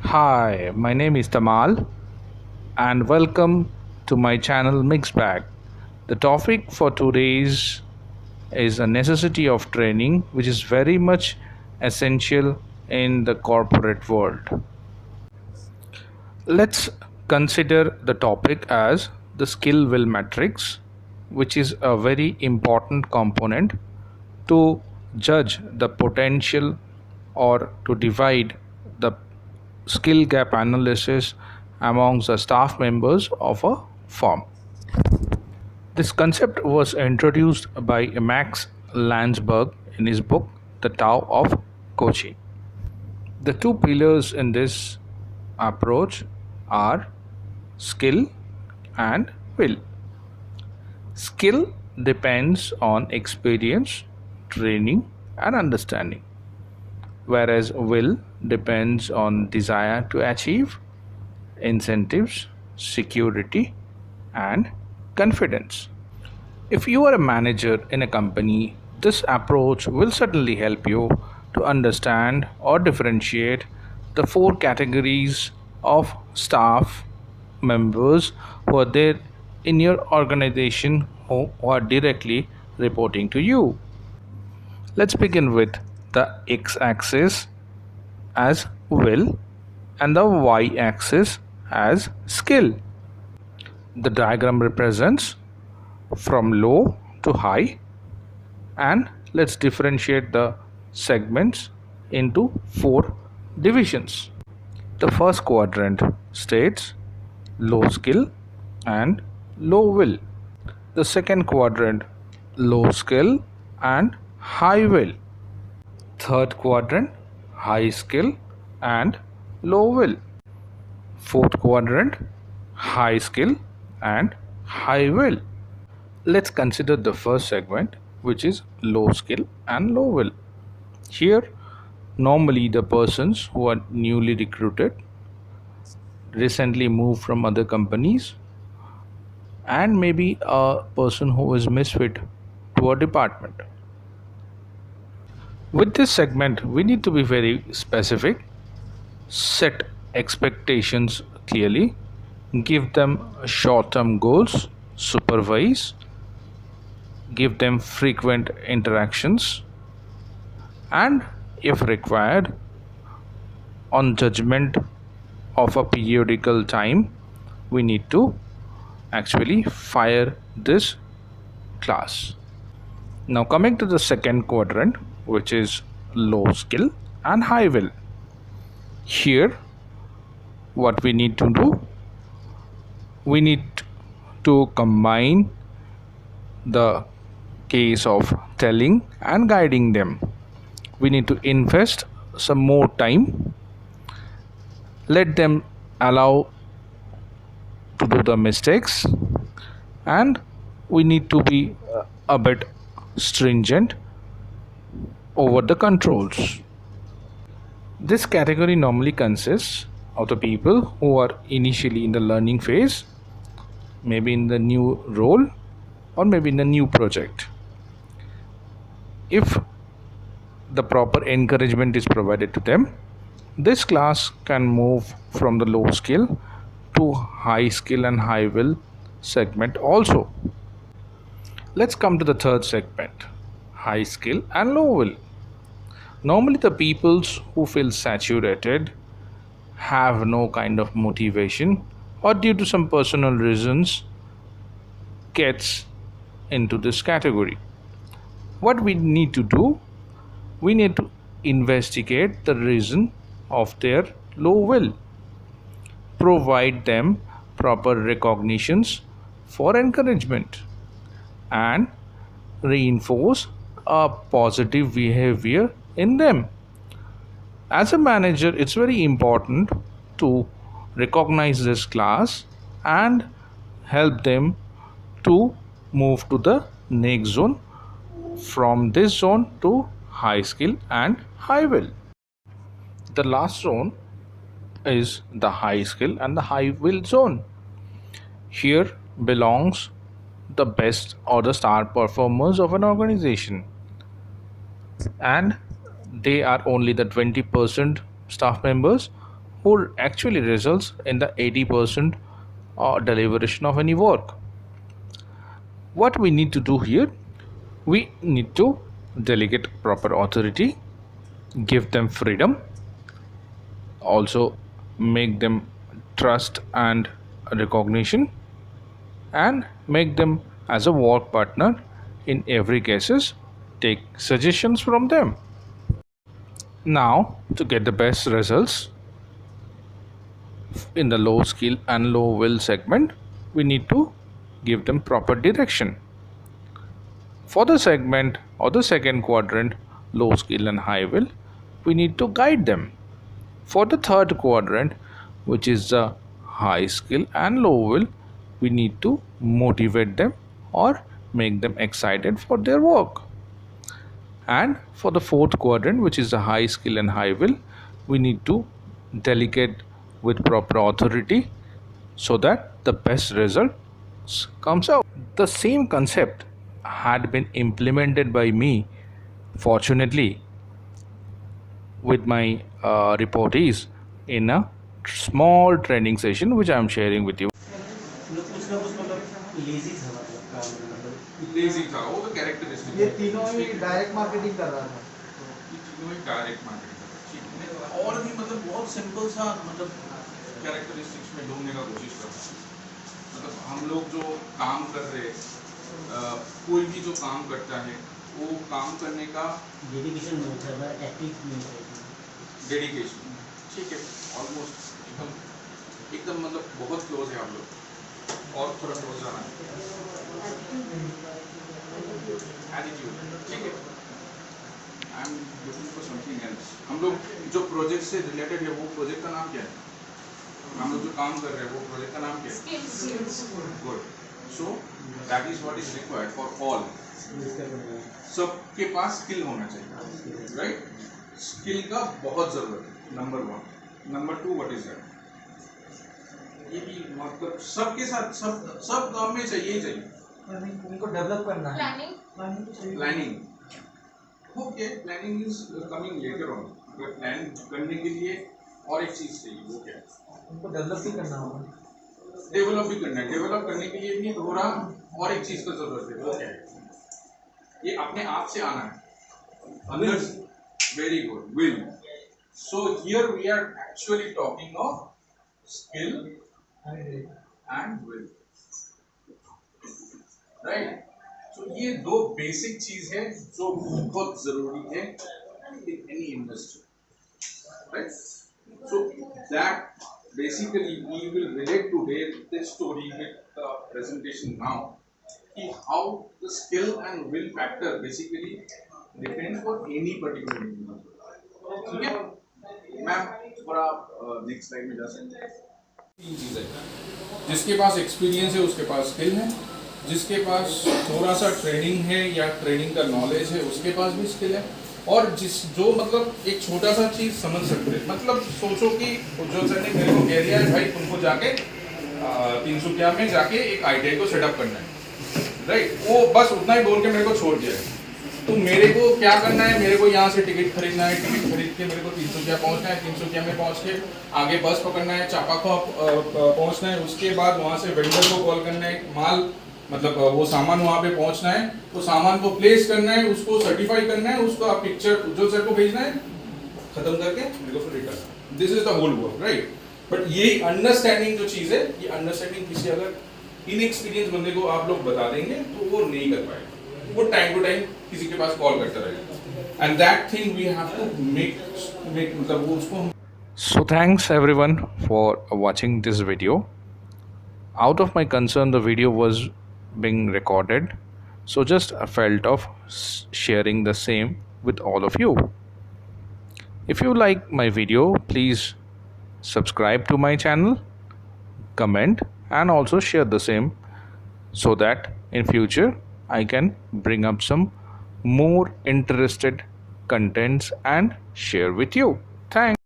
Hi, my name is Tamal and welcome to my channel Mixed Bag. The topic for today's is a necessity of training which is very much essential in the corporate world. Let's consider the topic as the skill will matrix, which is a very important component to judge the potential or to divide the skill gap analysis amongst the staff members of a firm. This concept was introduced by Max Landsberg in his book The Tao of Coaching. The two pillars in this approach are skill and will. Skill depends on experience, training, and understanding, whereas will depends on desire to achieve, incentives, security, and confidence. If you are a manager in a company, this approach will certainly help you to understand or differentiate the four categories of staff members who are there in your organization who are directly reporting to you. Let's begin with the x axis as will and the y axis as skill. The diagram represents from low to high, and let's differentiate the segments into four divisions. The first quadrant states low skill and low will. The second quadrant, low skill and high will. Third quadrant, high skill and low will. Fourth quadrant, high skill and high will. Let's consider the first segment, which is low skill and low will. Here, normally the persons who are newly recruited, recently moved from other companies, and maybe a person who is misfit to a department. With this segment, we need to be very specific, set expectations clearly, give them short term goals, supervise, give them frequent interactions, and if required, on judgment of a periodical time, we need to actually fire this class. Now, coming to the second quadrant, which is low skill and high will. Here, what we need to do, we need to combine the case of telling and guiding them. We need to invest some more time, let them allow to do the mistakes, and we need to be a bit stringent over the controls. This category normally consists of the people who are initially in the learning phase, maybe in the new role, or maybe in a new project. If the proper encouragement is provided to them, this class can move from the low skill to high skill and high will segment also. Let's come to the third segment, high skill and low will. Normally the peoples who feel saturated, have no kind of motivation, or due to some personal reasons gets into this category. What we need to do, we need to investigate the reason of their low will, provide them proper recognitions for encouragement, and reinforce a positive behavior in them. As a manager, it's very important to recognize this class and help them to move to the next zone, from this zone to high skill and high will. The last zone is the high skill and the high will zone. Here belongs the best or the star performers of an organization, and they are only the 20% staff members who actually results in the 80% deliberation of any work. What we need to do here, we need to delegate proper authority, give them freedom, also make them trust and recognition, and make them as a work partner in every cases, take suggestions from them. Now, to get the best results in the low skill and low will segment, we need to give them proper direction. For the segment or the second quadrant, low skill and high will, we need to guide them. For the third quadrant, which is the high skill and low will, we need to motivate them or make them excited for their work. And for the fourth quadrant, which is the high skill and high will, we need to delegate with proper authority so that the best results comes out. The same concept had been implemented by me, fortunately, with my reportees in a small training session which I am sharing with you. कुछ ना कुछ मतलब lazy था, मतलब काम में, मतलब lazy था वो तो कैरेक्टरिस्टिक। ये तीनों ही डायरेक्ट मार्केटिंग कर रहा था, ये तीनों ही डायरेक्ट मार्केटिंग कर रहा था। और भी मतलब बहुत सिंपल सा मतलब कैरेक्टरिस्टिक्स में ढूंढने का कोशिश कर रहा हूँ। मतलब हम लोग जो काम कर रहे, कोई भी जो काम करता है वो काम करने का डेडिकेशन होता है, एथिक्स नहीं होता, डेडिकेशन, ठीक है, ऑलमोस्ट एकदम एकदम मतलब बहुत क्लोज है हम लोग, और थोड़ा क्लोज जाना है। एटीट्यूड, ठीक है। I am looking for something else. हम लोग जो प्रोजेक्ट से रिलेटेड है, वो प्रोजेक्ट का नाम क्या है? हम लोग जो काम कर रहे हैं वो प्रोजेक्ट का नाम क्या है? Good. So that is what is required for all. सबके पास स्किल होना चाहिए, राइट? स्किल का बहुत जरूरत है, number 1। Number 2 what is that? ये भी मतलब सबके साथ सब काम में चाहिए ही चाहिए। उनको डेवलप करना है, planning. Okay, planning is coming later on. अगर प्लान करने के लिए और एक चीज चाहिए, वो क्या है? उनको डेवलप भी करना होगा, डेवलप भी करना है। डेवलप करने के लिए भी थोड़ा और एक चीज का जरूरत है, वो क्या है? ये अपने आप से आना है अंदर। Very good, will. So here we are actually talking of skill and will, right? तो ये दो बेसिक चीज है जो बहुत जरूरी है in any industry, right? So that basically we will relate today this story with the presentation now. How the skill and will factor basically depends on any particular individual. ठीक है? मैम थोड़ा next slide में जा सकते हैं। तीन चीजें, जिसके पास एक्सपीरियंस है उसके पास स्किल है, जिसके पास थोड़ा सा ट्रेनिंग है या ट्रेनिंग का नॉलेज है उसके पास भी स्किल है, और जो मतलब एक छोटा सा चीज समझ सकते हैं। मतलब सोचो कि उज्जवल सर ने मेरे को कह दिया है भाई तुमको जाके 300 में जाके एक आईटीआई को सेटअप करना है, राइट? वो बस उतना ही बोल के मेरे को छोड़ दिया है। तो मेरे को क्या करना है? मेरे को यहाँ से टिकट खरीदना है, टिकट खरीद के मेरे को 300 पहुँचना है, 300 में पहुँच के आगे बस पकड़ना है, चापाखो पहुँचना है, उसके बाद वहाँ से वेंडर को कॉल करना है, माल मतलब वो सामान वहाँ पे पहुँचना है, तो सामान को प्लेस करना है, उसको सर्टिफाई करना है, उसको आप पिक्चर उज्जवल सर को भेजना है, खत्म करके मेरे को फिर return. This is the whole work, right? But ये अंडरस्टैंडिंग जो चीज़ है, ये अंडरस्टैंडिंग किसी अगर इनएक्सपीरियंस बंदे को आप लोग बता देंगे तो वो नहीं कर पाएगा। वो टाइम टू टाइम किसी के पास कॉल करता रहेगा, and that thing we have to make मतलब वो उसको। So thanks everyone for watching this video. Out of my concern, the video was being recorded, so just I felt of sharing the same with all of you. If you like my video, please subscribe to my channel, comment and also share the same, so that in future I can bring up some more interested contents and share with you. Thanks.